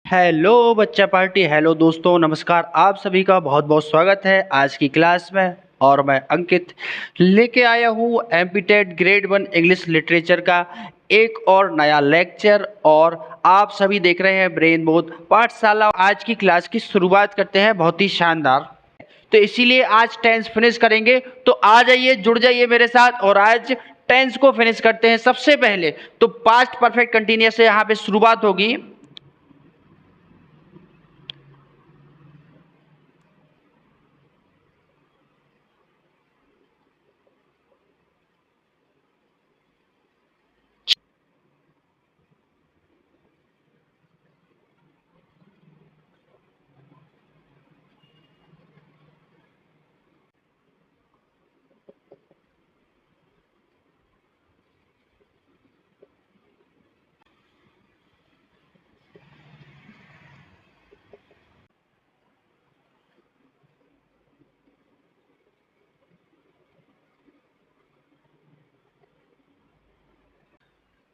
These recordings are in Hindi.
हेलो बच्चा पार्टी। हेलो दोस्तों, नमस्कार। आप सभी का बहुत बहुत स्वागत है आज की क्लास में। और मैं अंकित लेके आया हूँ एमपीटेट ग्रेड 1 इंग्लिश लिटरेचर का एक और नया लेक्चर। और आप सभी देख रहे हैं ब्रेन बोध पाठशाला। आज की क्लास की शुरुआत करते हैं बहुत ही शानदार। तो इसीलिए आज टेंस फिनिश करेंगे, तो आ जाइए, जुड़ जाइए मेरे साथ और आज टेंस को फिनिश करते हैं। सबसे पहले तो पास्ट परफेक्ट कंटिन्यूअस से यहाँ पे शुरुआत होगी।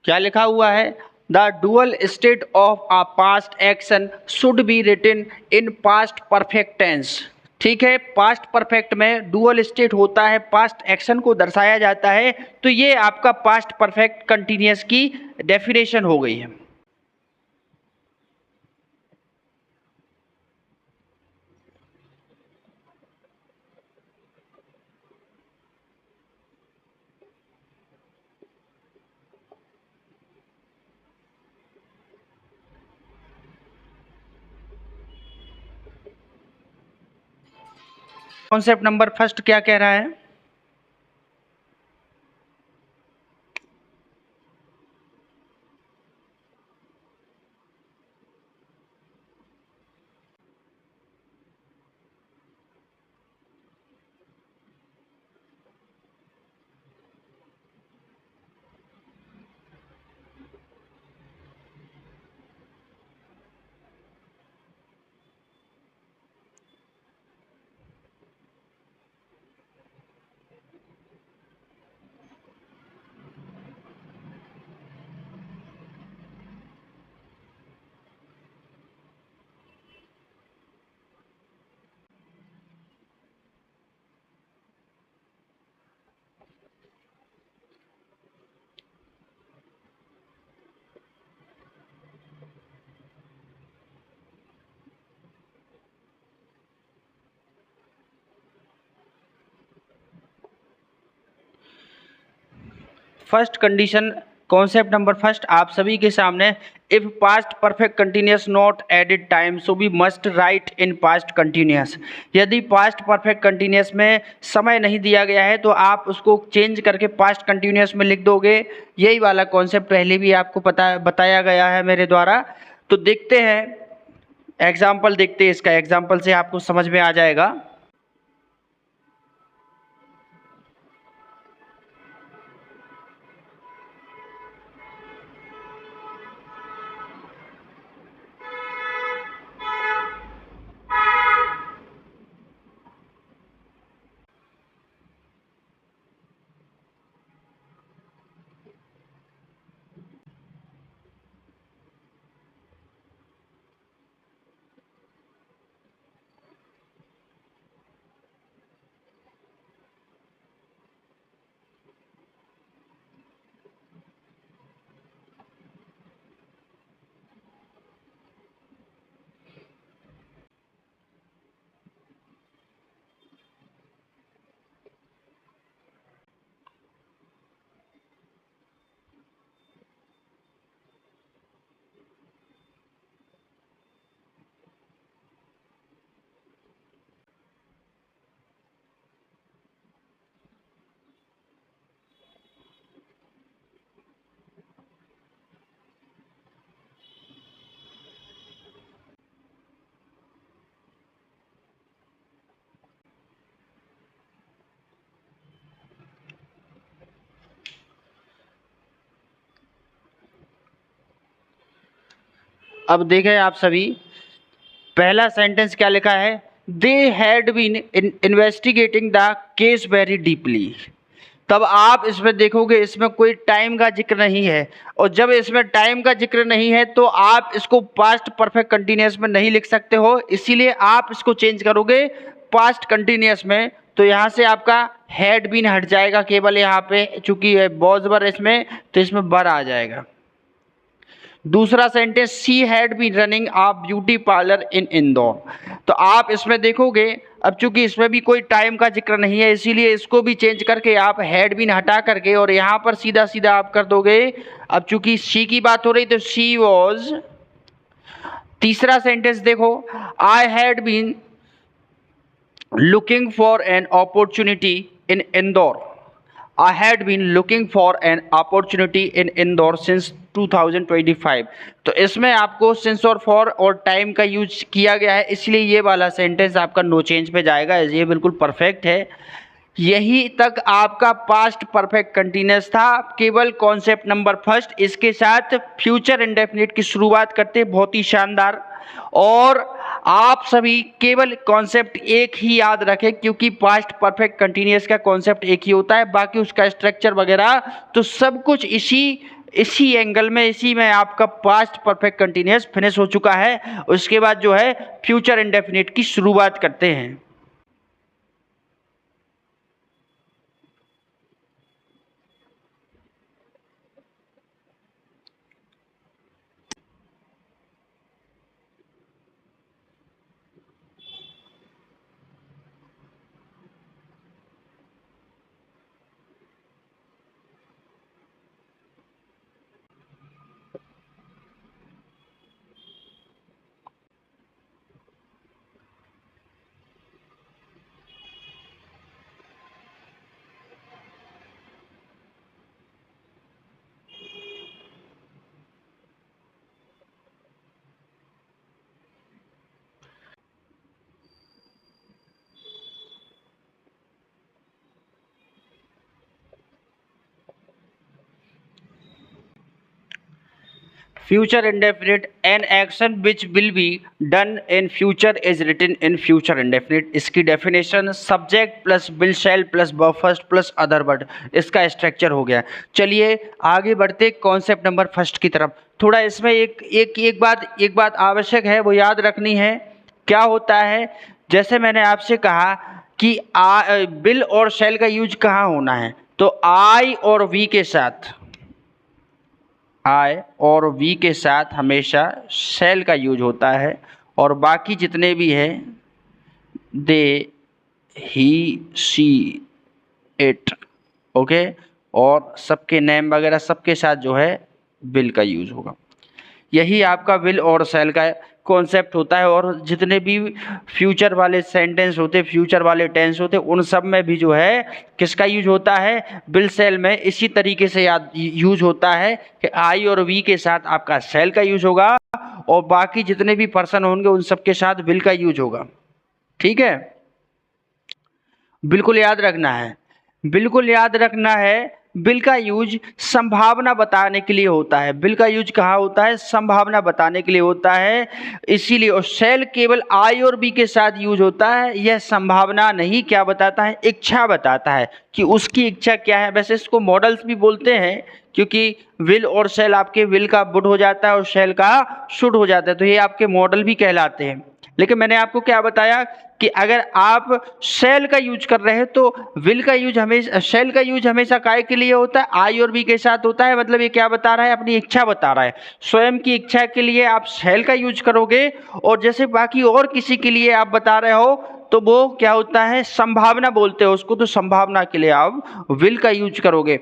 क्या लिखा हुआ है? The dual state of a past action should be written in past perfect tense. ठीक है, पास्ट परफेक्ट में डुअल स्टेट होता है, पास्ट एक्शन को दर्शाया जाता है। तो ये आपका पास्ट परफेक्ट कंटिन्यूअस की डेफिनेशन हो गई है। कॉन्सेप्ट नंबर फर्स्ट क्या कह रहा है? First condition, concept number first आप सभी के सामने। If past perfect continuous not added time so we must write in past continuous. यदि पास्ट परफेक्ट कंटिन्यूअस में समय नहीं दिया गया है तो आप उसको चेंज करके पास्ट कंटिन्यूअस में लिख दोगे। यही वाला कॉन्सेप्ट पहले भी आपको बताया गया है मेरे द्वारा। तो देखते हैं एग्जाम्पल, देखते हैं इसका एग्जाम्पल से आपको समझ में आ जाएगा। अब देखें आप सभी, पहला सेंटेंस क्या लिखा है? They had been investigating the case very deeply. तब आप इसमें देखोगे इसमें कोई टाइम का जिक्र नहीं है, और जब इसमें टाइम का जिक्र नहीं है तो आप इसको पास्ट परफेक्ट कंटिन्यूअस में नहीं लिख सकते हो, इसीलिए आप इसको चेंज करोगे पास्ट कंटिन्यूअस में। तो यहाँ से आपका हैड बीन हट जाएगा, केवल यहाँ पे चूंकि वॉज वर इसमें, तो इसमें बर आ जाएगा। दूसरा sentence, she had been running a beauty parlour in Indore. तो आप इसमें देखोगे, अब चूंकि इसमें भी कोई टाइम का जिक्र नहीं है, इसीलिए इसको भी चेंज करके आप हैड बीन हटा करके और यहाँ पर सीधा सीधा आप कर दोगे। अब चूंकि सी की बात हो रही तो सी वॉज। तीसरा सेंटेंस देखो, I had been looking for an opportunity in Indore. I had been looking for an opportunity in Indore since 2025। तो इसमें आपको since और for और टाइम का यूज किया गया है, इसलिए ये वाला सेंटेंस आपका नो चेंज पे जाएगा, ये बिल्कुल परफेक्ट है। यही तक आपका पास्ट परफेक्ट कंटिन्यूअस था, केवल कॉन्सेप्ट नंबर फर्स्ट इसके साथ फ्यूचर इंडेफिनिट की शुरुआत करते, बहुत ही शानदार। और आप सभी केवल कॉन्सेप्ट एक ही याद रखें, क्योंकि पास्ट परफेक्ट कंटिन्यूअस का कॉन्सेप्ट एक ही होता है, बाकी उसका स्ट्रक्चर वगैरह तो सब कुछ इसी एंगल में, इसी में आपका पास्ट परफेक्ट कंटिन्यूअस फिनिश हो चुका है। उसके बाद जो है फ्यूचर इंडेफिनिट की शुरुआत करते हैं। Future indefinite, an action which will be done in future is written in future indefinite. इसकी definition subject plus will shall plus verb first plus other word, इसका स्ट्रक्चर हो गया। चलिए आगे बढ़ते कॉन्सेप्ट नंबर फर्स्ट की तरफ। थोड़ा इसमें एक बात आवश्यक है, वो याद रखनी है। क्या होता है, जैसे मैंने आपसे कहा कि विल और शैल का यूज कहाँ होना है, तो आई और वी के साथ, आई और वी के साथ हमेशा शैल का यूज होता है, और बाकी जितने भी हैं दे, ही, शी, इट, ओके, और सबके नेम वगैरह सबके साथ जो है विल का यूज होगा। यही आपका विल और शैल का कॉन्सेप्ट होता है। और जितने भी फ्यूचर वाले सेंटेंस होते, फ्यूचर वाले टेंस होते, उन सब में भी जो है किसका यूज होता है, विल शैल में इसी तरीके से यूज होता है कि आई और वी के साथ आपका शैल का यूज होगा, और बाकी जितने भी पर्सन होंगे उन सब के साथ विल का यूज होगा। ठीक है, बिल्कुल याद रखना है, बिल्कुल याद रखना है। विल का यूज संभावना बताने के लिए होता है। विल का यूज कहाँ होता है, संभावना बताने के लिए होता है, इसीलिए। और शैल केवल आई और बी के साथ यूज होता है। यह संभावना नहीं, क्या बताता है, इच्छा बताता है कि उसकी इच्छा क्या है। वैसे इसको मॉडल्स भी बोलते हैं, क्योंकि विल और शैल आपके विल का वुड हो जाता है और शैल का शुड हो जाता है, तो ये आपके मॉडल भी कहलाते हैं। लेकिन मैंने आपको क्या बताया कि अगर आप शैल का यूज कर रहे हैं तो विल का यूज हमेशा, शैल का यूज हमेशा काय के लिए होता है, आई और बी के साथ होता है। मतलब ये क्या बता रहा है, अपनी इच्छा बता रहा है। स्वयं की इच्छा के लिए आप शैल का यूज करोगे, और जैसे बाकी और किसी के लिए आप बता रहे हो तो वो क्या होता है, संभावना बोलते हो उसको, तो संभावना के लिए आप विल का यूज करोगे।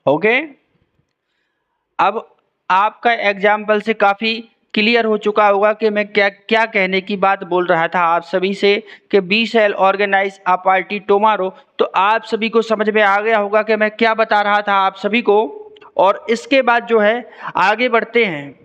ओके, अब आपका एग्जाम्पल से काफ़ी क्लियर हो चुका होगा कि मैं क्या क्या कहने की बात बोल रहा था आप सभी से, कि we shall organize a party tomorrow. तो आप सभी को समझ में आ गया होगा कि मैं क्या बता रहा था आप सभी को। और इसके बाद जो है आगे बढ़ते हैं।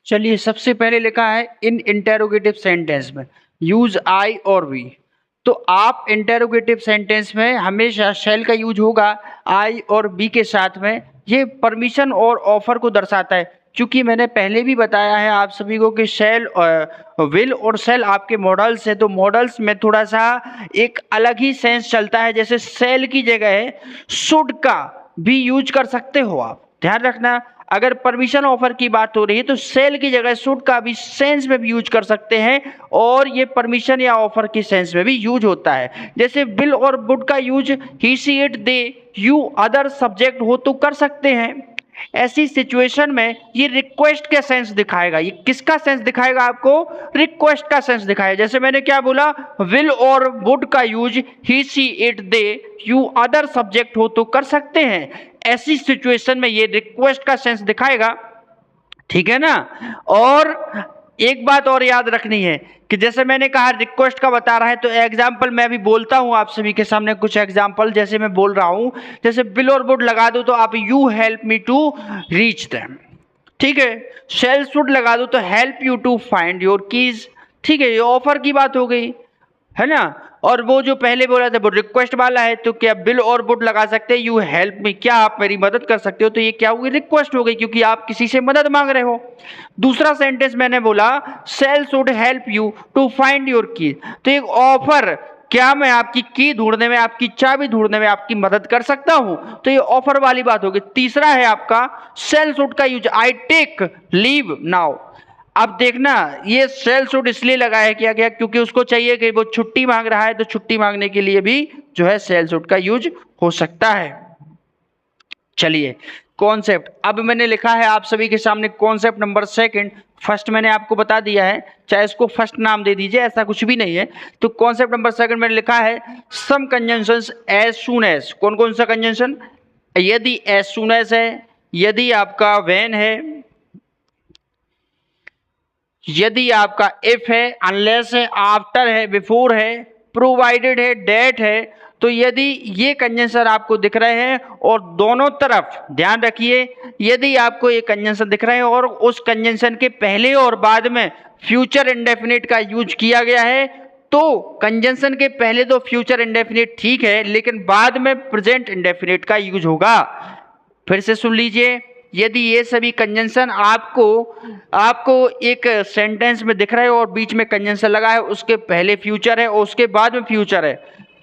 चलिए, सबसे पहले लिखा है इन इंटेरोगेटिव सेंटेंस में यूज आई और वी। तो आप इंटेरोगेटिव सेंटेंस में हमेशा शैल का यूज होगा आई और बी के साथ में। ये परमिशन और ऑफर को दर्शाता है, क्योंकि मैंने पहले भी बताया है आप सभी को कि शैल विल और शैल आपके मॉडल्स है, तो मॉडल्स में थोड़ा सा एक अलग ही सेंस चलता है। जैसे शैल की जगह शुड का भी यूज कर सकते हो आप, ध्यान रखना। अगर परमिशन ऑफर की बात हो रही है तो सेल की जगह शुड का भी सेंस में भी यूज कर सकते हैं, और ये परमिशन या ऑफर की सेंस में भी यूज होता है। जैसे विल और वुड का use he see it they you other subject हो तो कर सकते हैं। ऐसी सिचुएशन में ये रिक्वेस्ट का सेंस दिखाएगा। ये किसका सेंस दिखाएगा आपको? रिक्वेस्ट का सेंस दिखाएगा। जैसे मैंने क्या बोला, विल और वुड का use he see it they you other subject हो तो कर सकते हैं। ऐसी सिचुएशन में ये रिक्वेस्ट का सेंस दिखाएगा, ठीक है ना। और एक बात और याद रखनी है कि जैसे मैंने कहा रिक्वेस्ट का बता रहा है, तो एग्जाम्पल मैं अभी बोलता हूं आप सभी के सामने कुछ एग्जाम्पल। जैसे मैं बोल रहा हूं, जैसे विल और वुड लगा दो तो आप you help me to reach them, ठीक है। शेल शुड लगा दो तो help you to find your keys, ठीक है। ये ऑफर की बात हो गई, है ना। और वो जो पहले बोला था वो रिक्वेस्ट वाला है, तो क्या विल और वुड लगा सकते हैं, यू हेल्प मी, क्या आप मेरी मदद कर सकते हो, तो ये क्या हुई? रिक्वेस्ट हो गई, क्योंकि आप किसी से मदद मांग रहे हो। दूसरा सेंटेंस मैंने बोला shall should help you to find your key, तो एक ऑफर, क्या मैं आपकी की ढूंढने में, आपकी चाबी ढूंढने में आपकी मदद कर सकता हूं, तो ये ऑफर वाली बात होगी। तीसरा है आपका सेल शुड का use, I take leave now. अब देखना, ये सेल शुड इसलिए लगाया किया गया क्योंकि उसको चाहिए कि वो छुट्टी मांग रहा है, तो छुट्टी मांगने के लिए भी जो है सेल शुड का यूज हो सकता है। चलिए, कॉन्सेप्ट अब मैंने लिखा है आप सभी के सामने कॉन्सेप्ट नंबर सेकंड। फर्स्ट मैंने आपको बता दिया है, चाहे इसको फर्स्ट नाम दे दीजिए, ऐसा कुछ भी नहीं है। तो कॉन्सेप्ट नंबर सेकंड मैंने लिखा है सम कंजंक्शंस एज सून एज। कौन कौन सा कंजंक्शन? यदि एज सून एज है, यदि आपका व्हेन है, यदि आपका इफ है, अनलेस है, आफ्टर है, बिफोर है, प्रोवाइडेड है, डेट है। तो यदि ये कंजंक्शन आपको दिख रहे हैं और दोनों तरफ ध्यान रखिए, यदि आपको ये कंजंक्शन दिख रहे हैं और उस कंजंक्शन के पहले और बाद में फ्यूचर इंडेफिनिट का यूज किया गया है, तो कंजंक्शन के पहले तो फ्यूचर इंडेफिनिट ठीक है, लेकिन बाद में प्रेजेंट इंडेफिनिट का यूज होगा। फिर से सुन लीजिए, यदि ये सभी कंजंक्शन आपको एक सेंटेंस में दिख रहा है और बीच में कंजंक्शन लगा है, उसके पहले फ्यूचर है और उसके बाद में फ्यूचर है,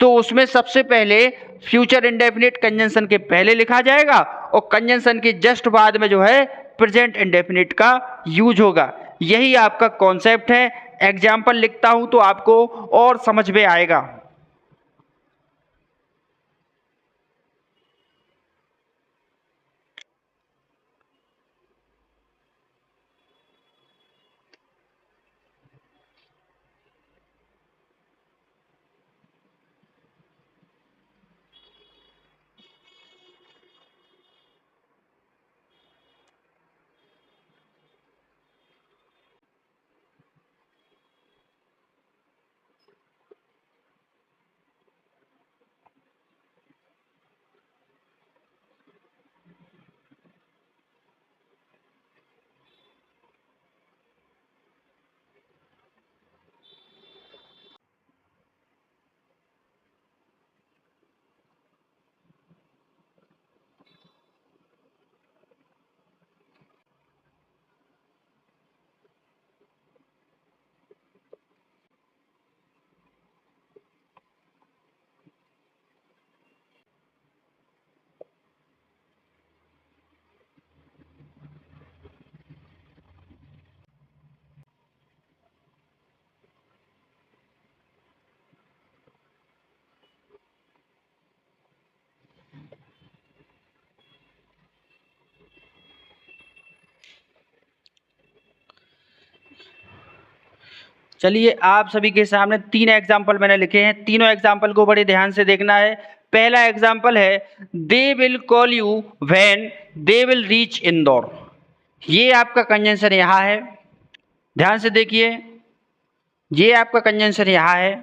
तो उसमें सबसे पहले फ्यूचर इंडेफिनिट कंजंक्शन के पहले लिखा जाएगा और कंजंक्शन के जस्ट बाद में जो है प्रेजेंट इंडेफिनिट का यूज होगा। यही आपका कॉन्सेप्ट है। एग्जाम्पल लिखता हूं तो आपको और समझ में आएगा। चलिए, आप सभी के सामने 3 एग्जाम्पल मैंने लिखे हैं। तीनों एग्जाम्पल को बड़े ध्यान से देखना है। पहला एग्जाम्पल है they will call you when they will reach Indore. ये आपका कंजंक्शन यहाँ है, ध्यान से देखिए, ये आपका कंजंक्शन यहाँ है,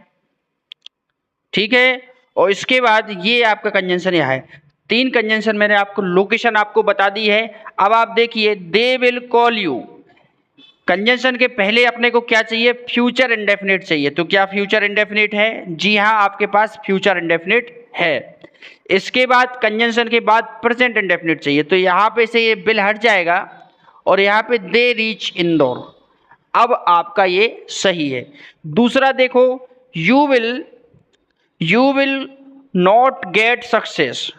ठीक है। और इसके बाद ये आपका कंजंक्शन यहाँ है। 3 कंजंक्शन मैंने आपको लोकेशन आपको बता दी है। अब आप देखिए they will call you, conjunction के पहले अपने को क्या चाहिए, फ्यूचर इंडेफिनिट चाहिए। तो क्या फ्यूचर इंडेफिनिट है? जी हाँ, आपके पास फ्यूचर इंडेफिनिट है। इसके बाद कंजंक्शन के बाद प्रेजेंट इंडेफिनिट चाहिए, तो यहाँ पे से ये बिल हट जाएगा और यहाँ पे दे रीच इंदौर। अब आपका ये सही है। दूसरा देखो, you will not get success.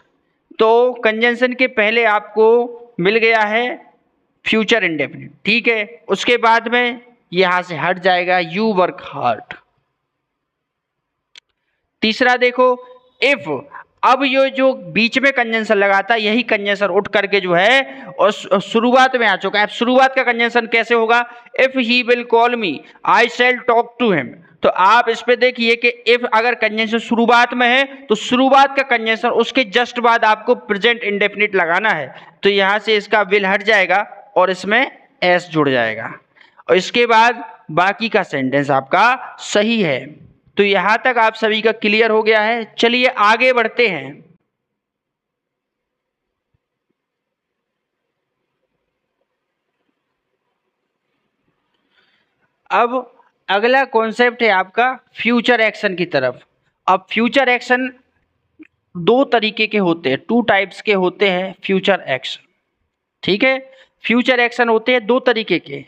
तो कंजंक्शन के पहले आपको मिल गया है फ्यूचर इंडेफिनिट, ठीक है। उसके बाद में यहां से हट जाएगा यू वर्क हार्ड। तीसरा देखो, इफ, अब ये जो बीच में कंजंक्शन लगाता है यही कंजंक्शन उठ करके जो है और शुरुआत में आ चुका है। अब शुरुआत का कंजंक्शन कैसे होगा, if he will call me I shall talk to him. तो आप इस पे देखिए कि इफ अगर कंजंक्शन शुरुआत में है तो शुरुआत का कंजंक्शन उसके जस्ट बाद आपको प्रेजेंट इंडेफिनिट लगाना है। तो यहां से इसका विल हट जाएगा और इसमें एस जुड़ जाएगा और इसके बाद बाकी का सेंटेंस आपका सही है। तो यहां तक आप सभी का क्लियर हो गया है। चलिए आगे बढ़ते हैं। अब अगला कॉन्सेप्ट है आपका फ्यूचर एक्शन की तरफ। अब फ्यूचर एक्शन दो तरीके के होते हैं, टू टाइप्स के होते हैं फ्यूचर एक्शन, ठीक है। फ्यूचर एक्शन होते हैं दो तरीके के।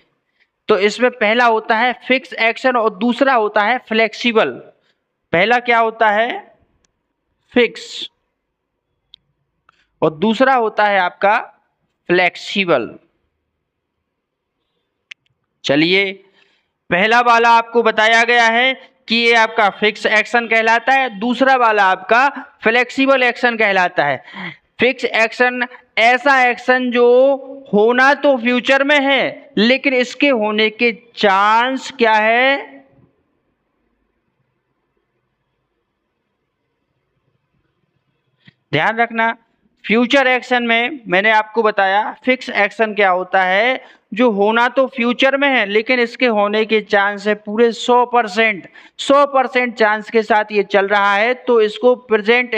तो इसमें पहला होता है फिक्स एक्शन और दूसरा होता है फ्लेक्सिबल। पहला क्या होता है, फिक्स, और दूसरा होता है आपका फ्लेक्सिबल। चलिए, पहला वाला आपको बताया गया है कि ये आपका फिक्स एक्शन कहलाता है, दूसरा वाला आपका फ्लेक्सिबल एक्शन कहलाता है। फिक्स एक्शन ऐसा एक्शन जो होना तो फ्यूचर में है लेकिन इसके होने के चांस क्या है, ध्यान रखना। फ्यूचर एक्शन में मैंने आपको बताया फिक्स एक्शन क्या होता है, जो होना तो फ्यूचर में है लेकिन इसके होने के चांस है पूरे 100%। 100% चांस के साथ ये चल रहा है तो इसको प्रेजेंट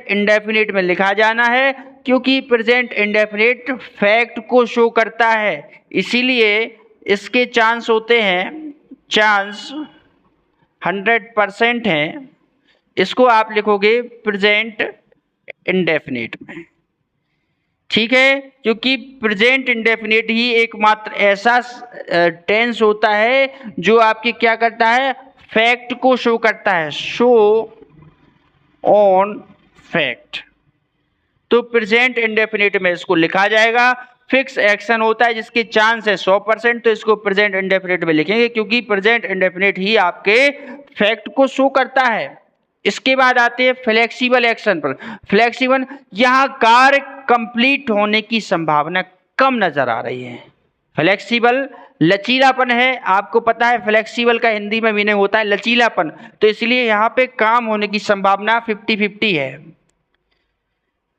इंडेफिनिट में लिखा जाना है, क्योंकि प्रेजेंट इंडेफिनिट फैक्ट को शो करता है। इसीलिए इसके चांस होते हैं, चांस 100% हैं। इसको आप लिखोगे प्रेजेंट इंडेफिनिट में, ठीक है। क्योंकि प्रेजेंट इंडेफिनिट ही एकमात्र ऐसा टेंस होता है जो आपके क्या करता है, फैक्ट को शो करता है, शो ऑन फैक्ट। तो प्रेजेंट इंडेफिनिट में इसको लिखा जाएगा। फिक्स एक्शन होता है जिसके चांस है 100%, तो इसको प्रेजेंट इंडेफिनिट में लिखेंगे क्योंकि प्रेजेंट इंडेफिनिट ही आपके फैक्ट को शो करता है। इसके बाद आते हैं फ्लेक्सिबल एक्शन पर। फ्लेक्सिबल, यहां कार्य कंप्लीट होने की संभावना कम नजर आ रही है। फ्लेक्सिबल लचीलापन है, आपको पता है फ्लेक्सिबल का हिंदी में मीनिंग होता है लचीलापन, तो इसलिए यहां पे काम होने की संभावना 50-50 है।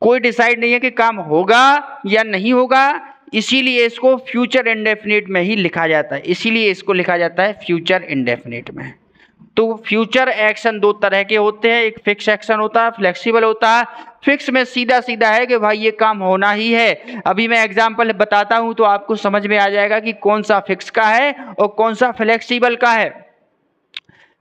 कोई डिसाइड नहीं है कि काम होगा या नहीं होगा, इसीलिए इसको फ्यूचर इंडेफिनिट में ही लिखा जाता है, इसीलिए इसको लिखा जाता है फ्यूचर इंडेफिनिट में। तो फ्यूचर एक्शन दो तरह के होते हैं, एक फिक्स एक्शन होता है, फ्लेक्सिबल होता है। फिक्स में सीधा सीधा है कि भाई ये काम होना ही है। अभी मैं एग्जांपल बताता हूं तो आपको समझ में आ जाएगा कि कौन सा फिक्स का है और कौन सा फ्लेक्सिबल का है।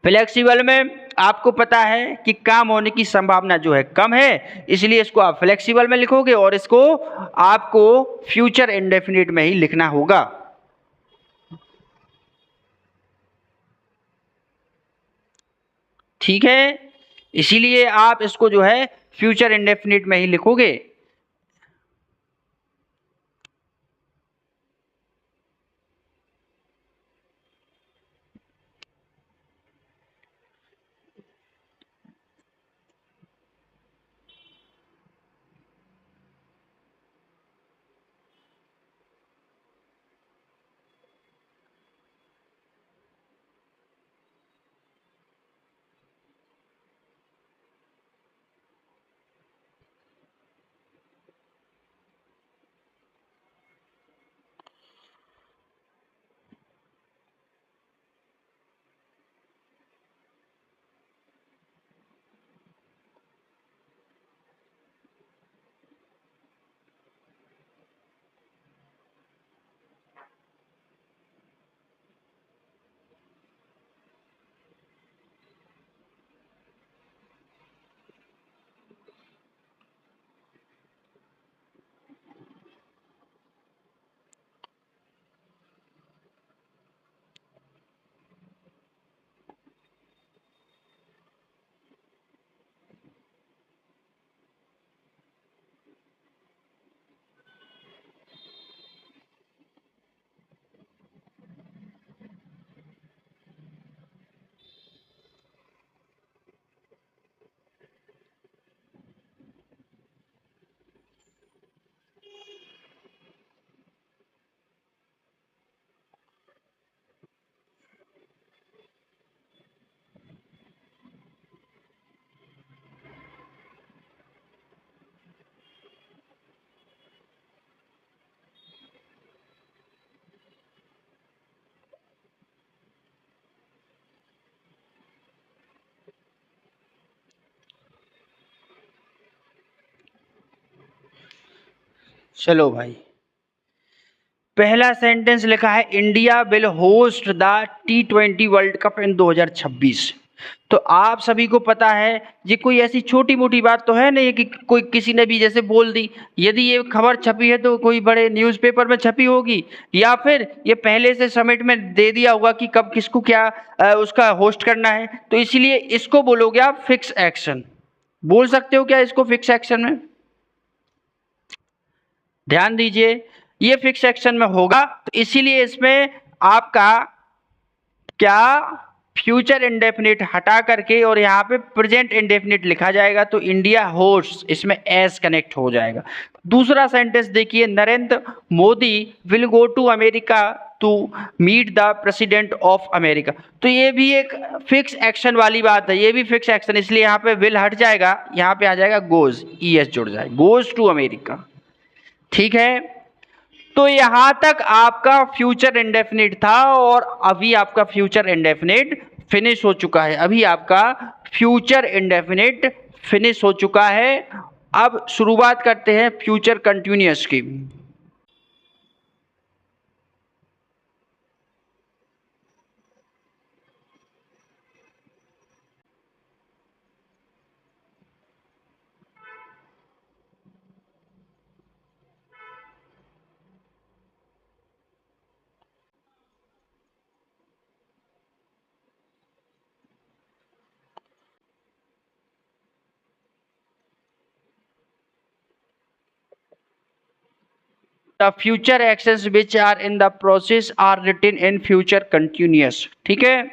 फ्लेक्सिबल में आपको पता है कि काम होने की संभावना जो है कम है, इसलिए इसको आप फ्लेक्सिबल में लिखोगे और इसको आपको फ्यूचर इंडेफिनिट में ही लिखना होगा। ठीक है, इसीलिए आप इसको जो है फ्यूचर इंडेफिनिट में ही लिखोगे। चलो भाई, पहला सेंटेंस लिखा है India will host the T20 world cup in 2026। तो आप सभी को पता है ये कोई ऐसी छोटी मोटी बात तो है नहीं कि कोई किसी ने भी जैसे बोल दी। यदि ये खबर छपी है तो कोई बड़े न्यूज़पेपर में छपी होगी, या फिर ये पहले से समिट में दे दिया होगा कि कब किसको क्या उसका होस्ट करना है। तो इसीलिए इसको बोलोगे आप फिक्स एक्शन। बोल सकते हो क्या इसको फिक्स एक्शन में? ध्यान दीजिए, ये फिक्स एक्शन में होगा तो इसीलिए इसमें आपका क्या फ्यूचर इंडेफिनिट हटा करके और यहाँ पे प्रेजेंट इंडेफिनिट लिखा जाएगा, तो इंडिया होस्ट इसमें एस कनेक्ट हो जाएगा। दूसरा सेंटेंस देखिए, Narendra Modi will go to America to meet the president of America. तो ये भी एक फिक्स एक्शन वाली बात है, ये भी फिक्स एक्शन, इसलिए यहाँ पे विल हट जाएगा, यहाँ पे आ जाएगा गोज, ES जुड़ जाएगा, गोज टू अमेरिका। ठीक है, तो यहां तक आपका फ्यूचर इंडेफिनिट था और अभी आपका फ्यूचर इंडेफिनिट फिनिश हो चुका है। अभी आपका फ्यूचर इंडेफिनिट फिनिश हो चुका है। अब शुरुआत करते हैं फ्यूचर कंटिन्यूअस की। The future actions which are in the process are written in future continuous। ठीक है,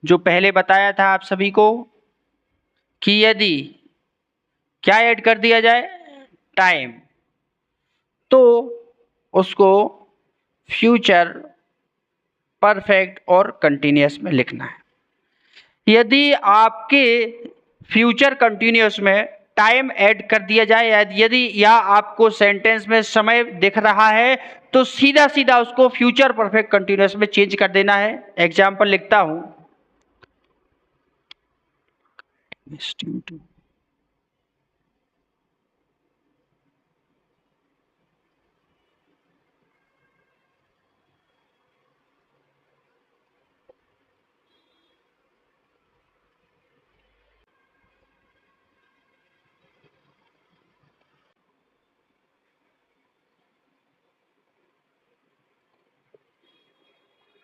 जो पहले बताया था आप सभी को कि यदि क्या ऐड कर दिया जाए, टाइम, तो उसको फ्यूचर परफेक्ट और कंटिन्यूअस में लिखना है। यदि आपके फ्यूचर कंटिन्यूअस में टाइम ऐड कर दिया जाए, यदि या आपको सेंटेंस में समय दिख रहा है, तो सीधा सीधा उसको फ्यूचर परफेक्ट कंटिन्यूअस में चेंज कर देना है। एग्जाम्पल लिखता हूं,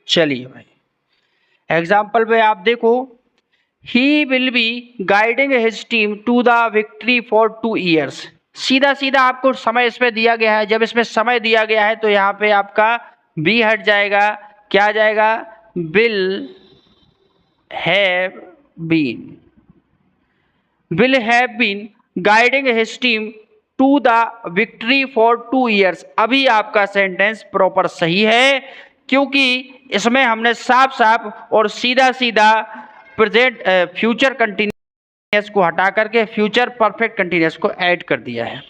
चलिए भाई एग्जाम्पल पे आप देखो, he will be guiding his team to the victory for 2 years। सीधा सीधा आपको समय इसमें दिया गया है, जब इसमें समय दिया गया है तो यहाँ पे आपका बी हट जाएगा, क्या आ जाएगा, will have been, will have been guiding his team to the victory for 2 years। अभी आपका सेंटेंस प्रॉपर सही है, क्योंकि इसमें हमने साफ साफ और सीधा सीधा प्रेजेंट फ्यूचर कंटिन्यूअस को हटा करके फ्यूचर परफेक्ट कंटिन्यूअस को ऐड कर दिया है।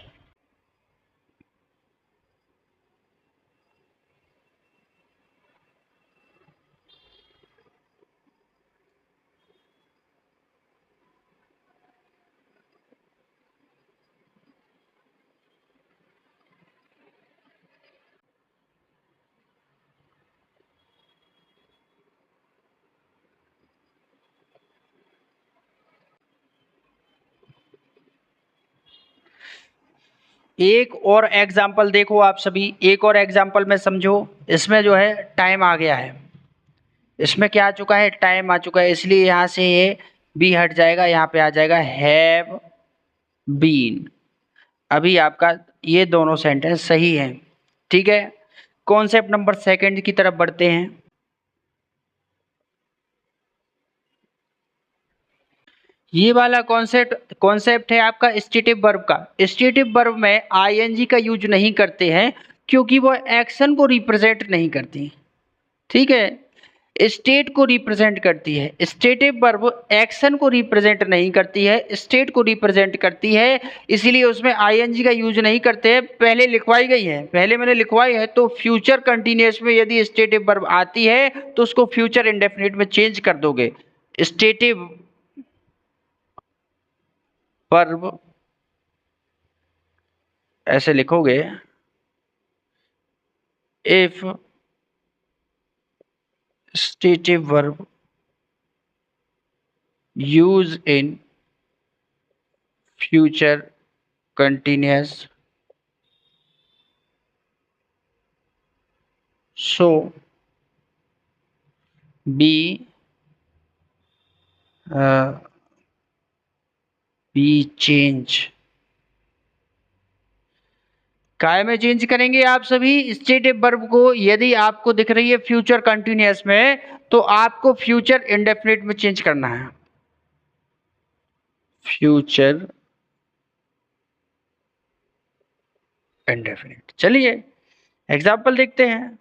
एक और एग्जाम्पल देखो आप सभी, एक और एग्जाम्पल में समझो। इसमें जो है टाइम आ गया है, इसमें क्या आ चुका है, टाइम आ चुका है, इसलिए यहाँ से ये बी हट जाएगा, यहाँ पे आ जाएगा हैव बीन। अभी आपका ये दोनों सेंटेंस सही है। ठीक है, कॉन्सेप्ट नंबर सेकंड की तरफ बढ़ते हैं। ये वाला कॉन्सेप्ट है आपका स्टेटिव वर्ब का। स्टेटिव वर्ब में आईएनजी का यूज नहीं करते हैं, क्योंकि वो एक्शन को रिप्रेजेंट नहीं करती। ठीक है, स्टेट को रिप्रेजेंट करती है। स्टेटिव वर्ब एक्शन को रिप्रेजेंट नहीं करती है, स्टेट को रिप्रेजेंट करती है, इसीलिए उसमें आईएनजी का यूज नहीं करते हैं। पहले लिखवाई गई है, पहले मैंने लिखवाई है, तो फ्यूचर कंटिन्यूअस में यदि स्टेटिव वर्ब आती है तो उसको फ्यूचर इंडेफिनिट में चेंज कर दोगे। स्टेटिव वर्ब ऐसे लिखोगे, if stative verb used in future continuous, so be change। काय में चेंज करेंगे आप सभी स्टेटिव वर्ब को? यदि आपको दिख रही है फ्यूचर कंटिन्यूअस में, तो आपको फ्यूचर इंडेफिनिट में चेंज करना है। Future indefinite. चलिए एग्जाम्पल देखते हैं।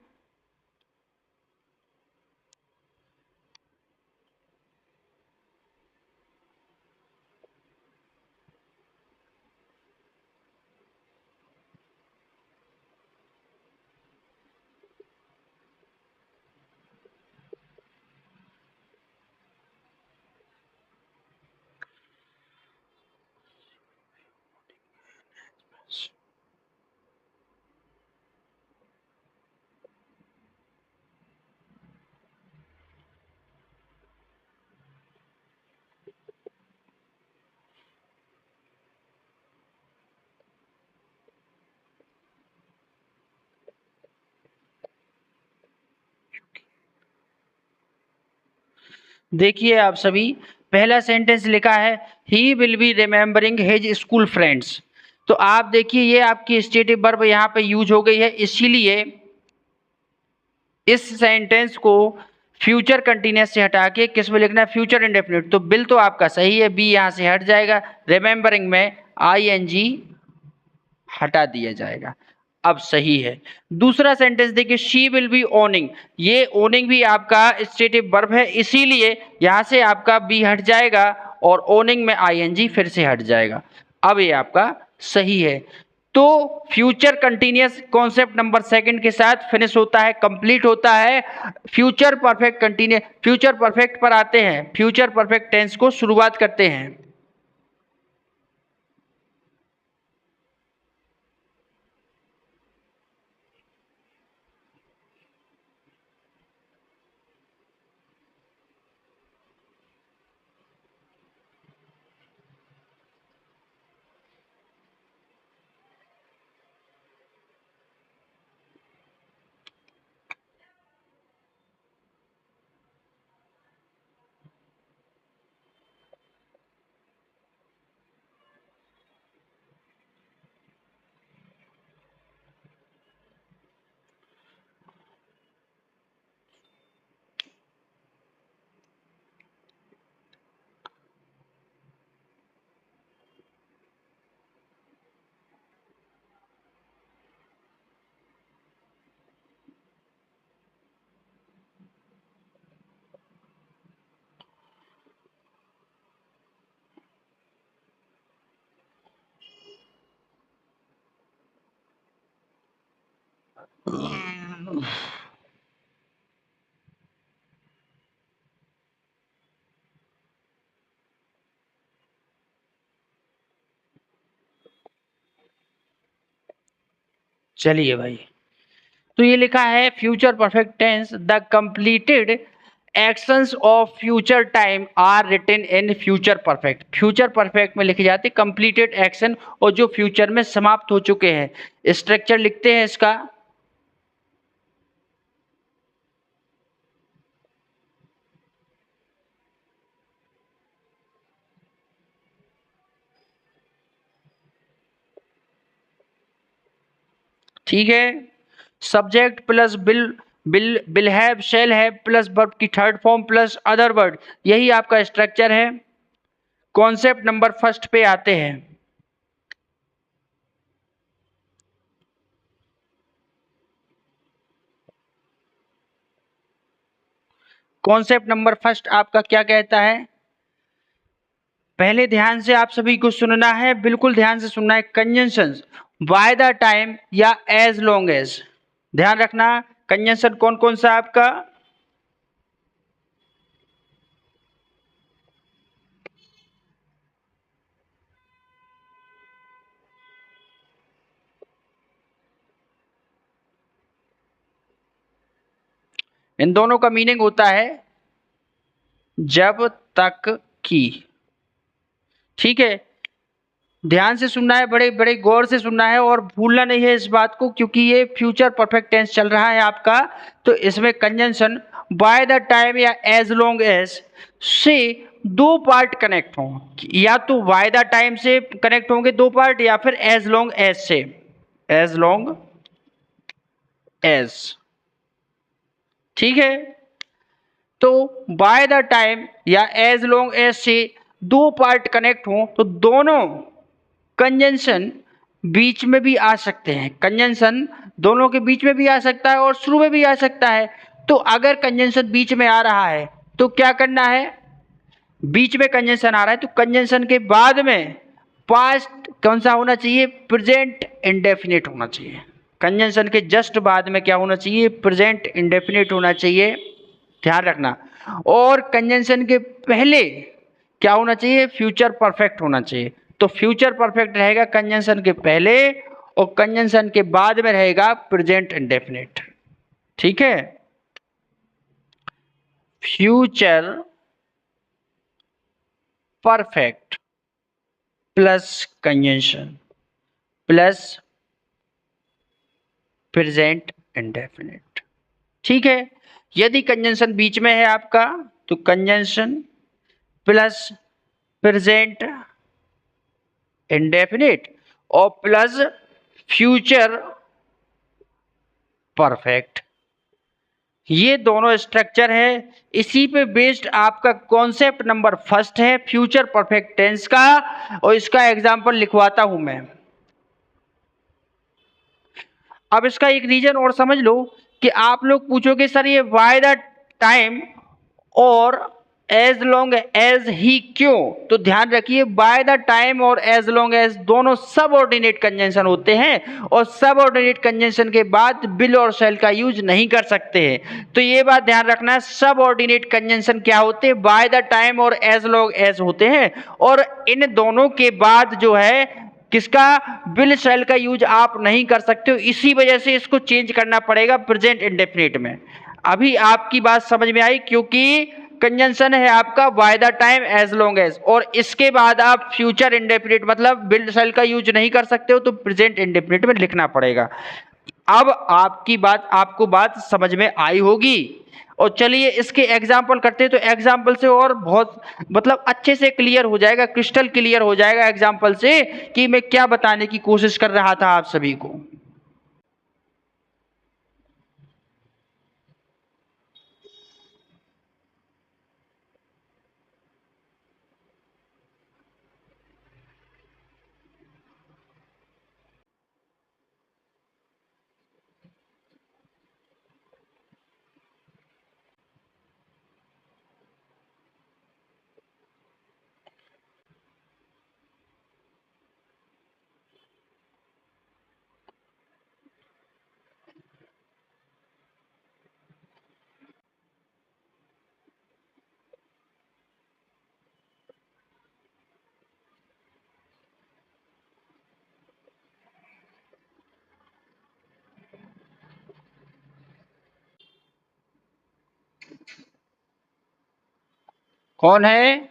देखिए आप सभी, पहला सेंटेंस लिखा है ही will be remembering his school friends. तो आप देखिए ये आपकी स्टेटिव वर्ब यहाँ पे यूज हो गई है, इसीलिए इस सेंटेंस को फ्यूचर कंटिन्यूअस से हटा के किस में लिखना है? Future indefinite. तो बिल तो आपका सही है, बी यहाँ से हट जाएगा, रिमेम्बरिंग में आईएनजी हटा दिया जाएगा। अब सही है। दूसरा सेंटेंस देखिए, शी विल बी ओनिंग। ये ओनिंग भी आपका स्टेटिव वर्ब है, इसीलिए यहां से आपका बी हट जाएगा और ओनिंग में आईएनजी फिर से हट जाएगा। अब ये आपका सही है। तो future continuous concept number second के साथ फिनिश होता है, कंप्लीट होता है। Future perfect continue, future perfect पर आते हैं। फ्यूचर परफेक्ट टेंस को शुरुआत करते हैं। चलिए भाई, तो ये लिखा है future perfect tense, the completed actions of future time are written in future perfect. Future perfect में लिखे जाते कंप्लीटेड एक्शन और जो फ्यूचर में समाप्त हो चुके हैं। स्ट्रक्चर लिखते हैं इसका। ठीक है, subject plus will, will have, shall have plus verb की third form plus other word, यही आपका स्ट्रक्चर है। कॉन्सेप्ट नंबर फर्स्ट पे आते हैं। कॉन्सेप्ट नंबर फर्स्ट आपका क्या कहता है? पहले ध्यान से आप सभी को सुनना है, बिल्कुल ध्यान से सुनना है। कंजंक्शन बाय द टाइम या एज लॉन्ग एज, ध्यान रखना। कंजंक्शन कौन कौन सा आपका? इन दोनों का मीनिंग होता है जब तक कि, ठीक है। ध्यान से सुनना है, बड़े बड़े गौर से सुनना है और भूलना नहीं है इस बात को, क्योंकि ये फ्यूचर परफेक्ट टेंस चल रहा है आपका। तो इसमें कंजंक्शन बाय द टाइम या एज लॉन्ग एज से दो पार्ट कनेक्ट हों, या तो बाय द टाइम से कनेक्ट होंगे दो पार्ट, या फिर एज लॉन्ग एज से, एज लॉन्ग एज, ठीक है। तो बाय द टाइम या एज लॉन्ग एज से दो पार्ट कनेक्ट हों तो दोनों कंजंक्शन बीच में भी आ सकते हैं। कंजंक्शन दोनों के बीच में भी आ सकता है और शुरू में भी आ सकता है। तो अगर कंजंक्शन बीच में आ रहा है तो क्या करना है? बीच में कंजंक्शन आ रहा है तो कंजंक्शन के बाद में पास्ट कौन सा होना चाहिए? प्रेजेंट इंडेफिनिट होना चाहिए। कंजंक्शन के जस्ट बाद में क्या होना चाहिए? प्रेजेंट इंडेफिनिट होना चाहिए, ध्यान रखना। और कंजंक्शन के पहले क्या होना चाहिए? फ्यूचर परफेक्ट होना चाहिए। तो फ्यूचर परफेक्ट रहेगा कंजंक्शन के पहले और कंजंक्शन के बाद में रहेगा प्रेजेंट इंडेफिनिट, ठीक है। Future perfect plus conjunction plus present indefinite, ठीक है। यदि कंजंक्शन बीच में है आपका तो कंजंक्शन प्लस प्रेजेंट इंडेफिनिट और प्लस फ्यूचर परफेक्ट, ये दोनों स्ट्रक्चर है। इसी पे बेस्ड आपका कॉन्सेप्ट नंबर फर्स्ट है फ्यूचर परफेक्ट टेंस का, और इसका एग्जांपल लिखवाता हूं मैं। अब इसका एक रीजन और समझ लो कि आप लोग पूछोगे सर ये बाय द टाइम और एज लॉन्ग एज ही क्यों? तो ध्यान रखिए बाय द टाइम और एज लॉन्ग एज दोनों सबऑर्डिनेट कंजंक्शन होते हैं और सबऑर्डिनेट कंजंक्शन के बाद विल और शैल का यूज नहीं कर सकते हैं। तो ये बात ध्यान रखना, सबऑर्डिनेट कंजंक्शन क्या होते हैं? बाय द टाइम और एज लॉन्ग एज होते हैं, और इन दोनों के बाद जो है किसका? विल शैल का यूज आप नहीं कर सकते हो। इसी वजह से इसको चेंज करना पड़ेगा प्रेजेंट इंडेफिनिट में। अभी आपकी बात समझ में आई, क्योंकि कंजंक्शन है आपका by the time as long as, और इसके बाद आप फ्यूचर इंडेफिनिट मतलब विल शैल का यूज नहीं कर सकते हो, तो प्रेजेंट इंडेफिनिट में लिखना पड़ेगा। अब आपको बात समझ में आई होगी। और चलिए इसके एग्जाम्पल करते हैं, तो एग्जाम्पल से और बहुत मतलब अच्छे से क्लियर हो जाएगा, क्रिस्टल क्लियर हो जाएगा एग्जाम्पल से कि मैं क्या बताने की कोशिश कर रहा था आप सभी को। कौन है?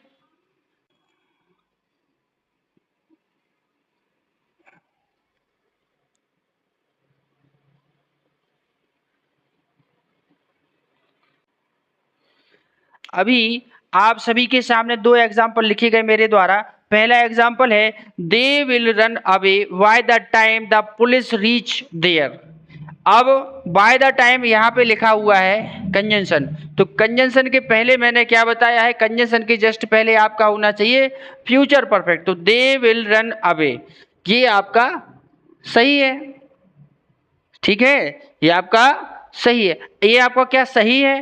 अभी आप सभी के सामने दो एग्जाम्पल लिखे गए मेरे द्वारा। पहला एग्जाम्पल है they will run away by the time the police reach there. अब बाय द टाइम यहाँ पे लिखा हुआ है कंजंक्शन, तो कंजंक्शन के पहले मैंने क्या बताया है? कंजंक्शन के जस्ट पहले आपका होना चाहिए फ्यूचर परफेक्ट। तो दे विल रन अवे, ये आपका सही है, ठीक है, ये आपका सही है। ये आपका क्या सही है?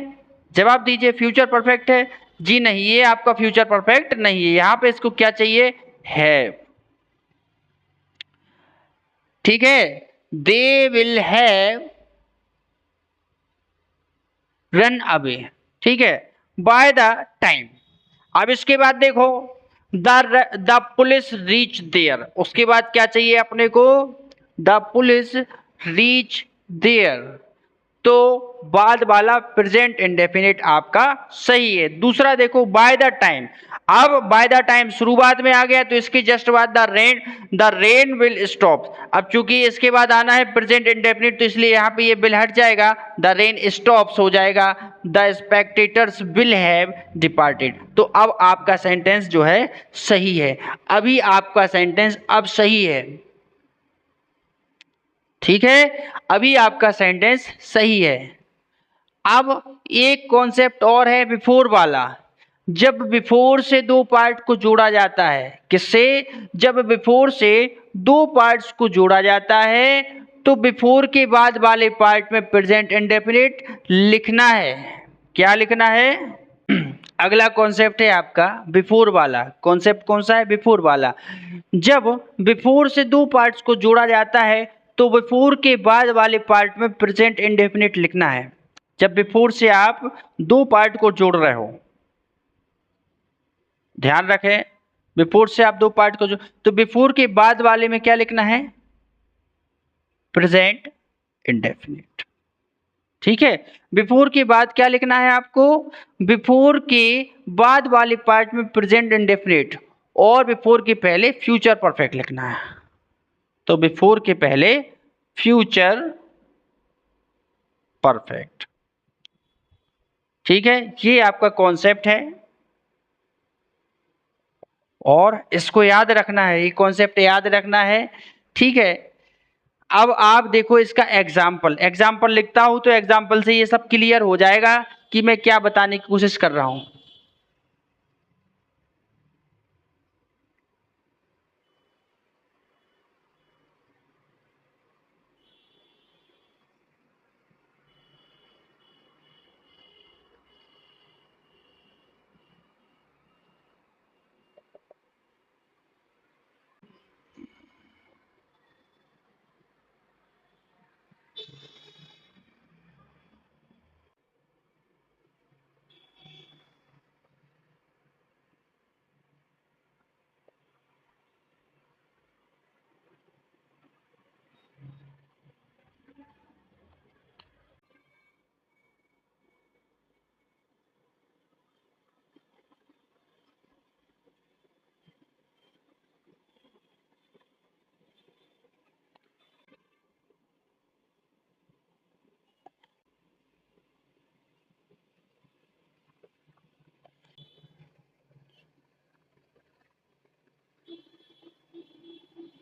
जवाब दीजिए, फ्यूचर परफेक्ट है? जी नहीं, ये आपका फ्यूचर परफेक्ट नहीं है, यहां पे इसको क्या चाहिए, हैव। ठीक है, they will have run away. ठीक है, बाय द टाइम। अब इसके बाद देखो, द पुलिस रीच देयर, उसके बाद क्या चाहिए अपने को, द पुलिस रीच देयर, तो बाद वाला प्रेजेंट इंडेफिनिट आपका सही है। दूसरा देखो, बाय द टाइम। अब बाय द टाइम शुरुआत में आ गया तो इसके जस्ट बाद द रेन विल स्टॉप। अब चूंकि इसके बाद आना है प्रेजेंट इंडेफिनिट तो इसलिए यहाँ पे ये विल हट जाएगा, द रेन स्टॉप्स हो जाएगा, the spectators will have departed. तो अब आपका सेंटेंस जो है सही है, अभी आपका सेंटेंस अब सही है। ठीक है, अभी आपका सेंटेंस सही है। अब एक कॉन्सेप्ट और है बिफोर वाला। जब बिफोर से दो पार्ट को जोड़ा जाता है, किससे, जब बिफोर से दो पार्ट्स को जोड़ा जाता है तो बिफोर के बाद वाले पार्ट में प्रेजेंट इंडेफिनिट लिखना है। क्या लिखना है? अगला कॉन्सेप्ट है आपका बिफोर वाला। कॉन्सेप्ट कौन सा है? बिफोर वाला। जब बिफोर से दो पार्ट्स को जोड़ा जाता है तो बिफोर के बाद वाले पार्ट में प्रेजेंट इंडेफिनिट लिखना है। जब बिफोर से आप दो पार्ट को जोड़ रहे हो, ध्यान रखें, बिफोर से आप दो पार्ट को तो बिफोर के बाद वाले में क्या लिखना है? Present indefinite. ठीक है, बिफोर के बाद क्या लिखना है आपको? बिफोर के बाद वाले पार्ट में प्रेजेंट इंडेफिनिट, और बिफोर के पहले फ्यूचर परफेक्ट लिखना है। तो बिफोर के पहले फ्यूचर परफेक्ट। ठीक है, ये आपका कॉन्सेप्ट है और इसको याद रखना है, ये कॉन्सेप्ट याद रखना है। ठीक है, अब आप देखो इसका एग्जाम्पल लिखता हूं तो एग्जाम्पल से ये सब क्लियर हो जाएगा कि मैं क्या बताने की कोशिश कर रहा हूं।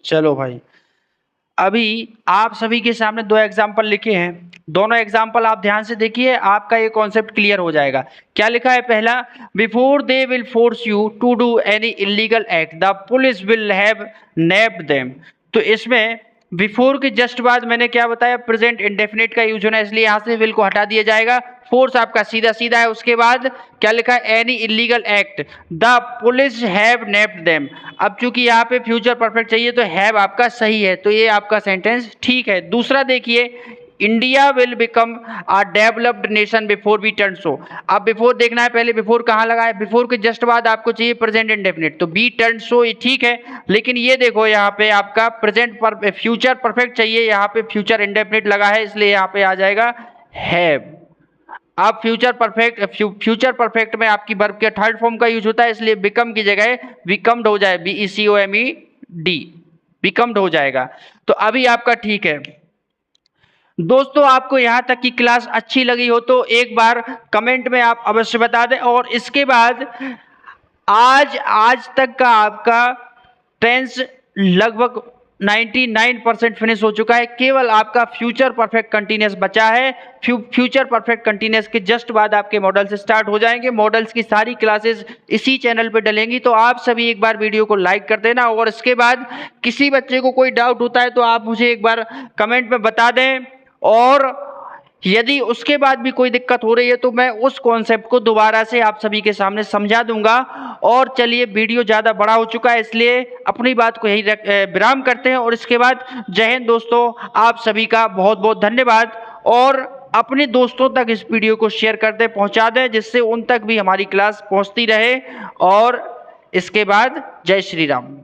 चलो भाई, अभी आप सभी के सामने दो एग्जाम्पल लिखे हैं, दोनों एग्जाम्पल आप ध्यान से देखिए, आपका ये कॉन्सेप्ट क्लियर हो जाएगा। क्या लिखा है? पहला, before they will force you to do any illegal act the police will have napped them. तो इसमें बिफोर के जस्ट बाद मैंने क्या बताया? प्रेजेंट इंडेफिनिट का यूज होना, इसलिए यहां से विल को हटा दिया जाएगा। फोर्स आपका सीधा सीधा है। उसके बाद क्या लिखा है? Any illegal act the police have napped them. अब चूंकि यहाँ पे फ्यूचर परफेक्ट चाहिए तो हैव आपका सही है, तो ये आपका सेंटेंस ठीक है। दूसरा देखिए, India will become a developed nation before we turn so. अब बिफोर देखना है, पहले बिफोर कहाँ लगा है? बिफोर के जस्ट बाद आपको चाहिए प्रेजेंट इंडेफिनिट, तो बी टर्न सो ये ठीक है। लेकिन ये देखो यहाँ पे आपका प्रेजेंट पर फ्यूचर परफेक्ट चाहिए, यहाँ पे फ्यूचर इंडेफिनिट लगा है, इसलिए यहाँ पे आ जाएगा हैव। अब फ्यूचर परफेक्ट में आपकी वर्ब के थर्ड फॉर्म का यूज होता है, इसलिए बिकम की जगह बिकम्ड हो जाए, BECOMED, बिकम्ड हो जाएगा। तो अभी आपका ठीक है। दोस्तों, आपको यहां तक की क्लास अच्छी लगी हो तो एक बार कमेंट में आप अवश्य बता दें। और इसके बाद आज तक का आपका टेंस लगभग 99% फिनिश हो चुका है। केवल आपका फ्यूचर परफेक्ट कंटिन्यूअस बचा है। फ्यूचर परफेक्ट कंटिन्यूअस के जस्ट बाद आपके मॉडल से स्टार्ट हो जाएंगे। मॉडल्स की सारी क्लासेस इसी चैनल पे डलेंगी, तो आप सभी एक बार वीडियो को लाइक कर देना। और इसके बाद किसी बच्चे को कोई डाउट होता है तो आप मुझे एक बार कमेंट में बता दें। और यदि उसके बाद भी कोई दिक्कत हो रही है तो मैं उस कॉन्सेप्ट को दोबारा से आप सभी के सामने समझा दूंगा। और चलिए, वीडियो ज़्यादा बड़ा हो चुका है, इसलिए अपनी बात को यही विराम करते हैं और इसके बाद जय हिंद दोस्तों। आप सभी का बहुत बहुत धन्यवाद और अपने दोस्तों तक इस वीडियो को शेयर कर दें, पहुंचा दें, जिससे उन तक भी हमारी क्लास पहुंचती रहे। और इसके बाद जय श्री राम।